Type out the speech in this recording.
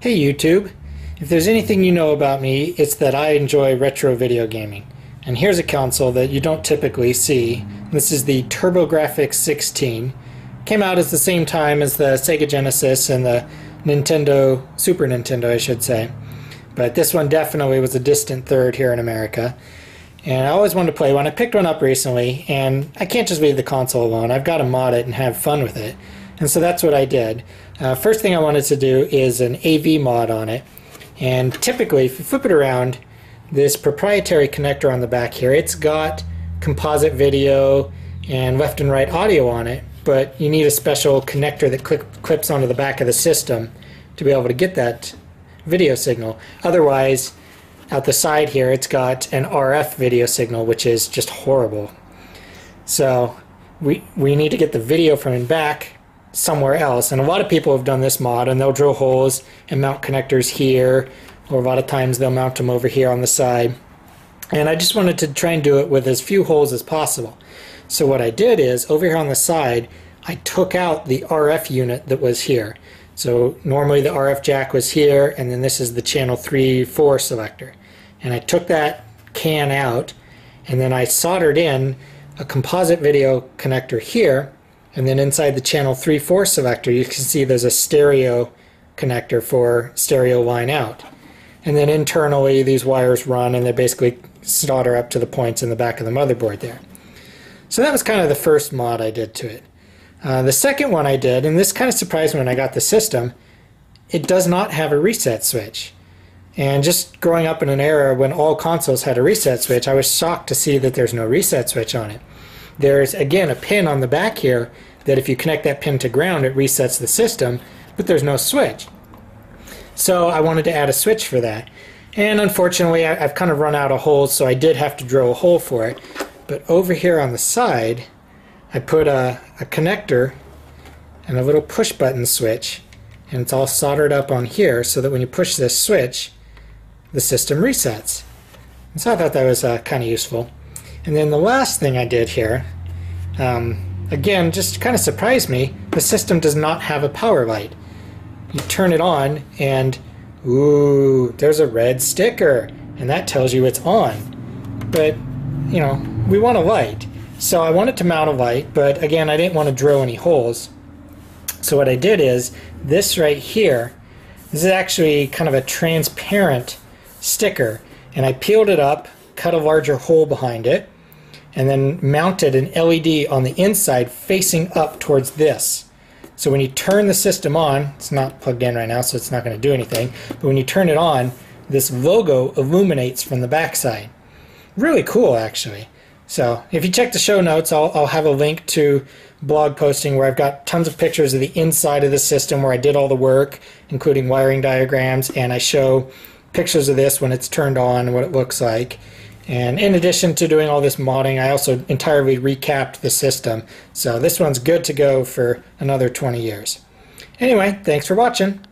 Hey YouTube, if there's anything you know about me, it's that I enjoy retro video gaming. And here's a console that you don't typically see. This is the TurboGrafx16. Came out at the same time as the Sega Genesis and the Super Nintendo, I should say. But this one definitely was a distant third here in America. And I always wanted to play one. I picked one up recently, and I can't just leave the console alone. I've got to mod it and have fun with it. And so that's what I did. First thing I wanted to do is an AV mod on it. And typically, if you flip it around, this proprietary connector on the back here, it's got composite video and left and right audio on it, but you need a special connector that clips onto the back of the system to be able to get that video signal. Otherwise, out the side here, it's got an RF video signal, which is just horrible. So we need to get the video from and back somewhere else, and a lot of people have done this mod, and they'll drill holes and mount connectors here, or a lot of times they'll mount them over here on the side. And I just wanted to try and do it with as few holes as possible. So what I did is, over here on the side, I took out the RF unit that was here. So normally the RF jack was here, and then this is the channel 3-4 selector. And I took that can out, and then I soldered in a composite video connector here, and then inside the channel 3-4 selector you can see there's a stereo connector for stereo line out. And then internally these wires run and they basically solder up to the points in the back of the motherboard there. So that was kind of the first mod I did to it. The second one I did, and this kind of surprised me when I got the system, it does not have a reset switch. And just growing up in an era when all consoles had a reset switch, I was shocked to see that there's no reset switch on it. There's, again, a pin on the back here that if you connect that pin to ground, it resets the system, but there's no switch. So I wanted to add a switch for that. And unfortunately, I've kind of run out of holes, so I did have to drill a hole for it. But over here on the side, I put a connector and a little push button switch, and it's all soldered up on here so that when you push this switch, the system resets. And so I thought that was kind of useful. And then the last thing I did here, again, just kind of surprised me, the system does not have a power light. You turn it on and, ooh, there's a red sticker, and that tells you it's on. But, you know, we want a light. So I wanted to mount a light, but again, I didn't want to drill any holes. So what I did is, this right here, this is actually kind of a transparent sticker, and I peeled it up, cut a larger hole behind it, and then mounted an LED on the inside facing up towards this. So when you turn the system on, it's not plugged in right now so it's not going to do anything, but when you turn it on, this logo illuminates from the backside. Really cool, actually. So if you check the show notes, I'll have a link to blog posting where I've got tons of pictures of the inside of the system where I did all the work, including wiring diagrams, and I show pictures of this when it's turned on and what it looks like. And in addition to doing all this modding, I also entirely recapped the system. So this one's good to go for another 20 years. Anyway, thanks for watching.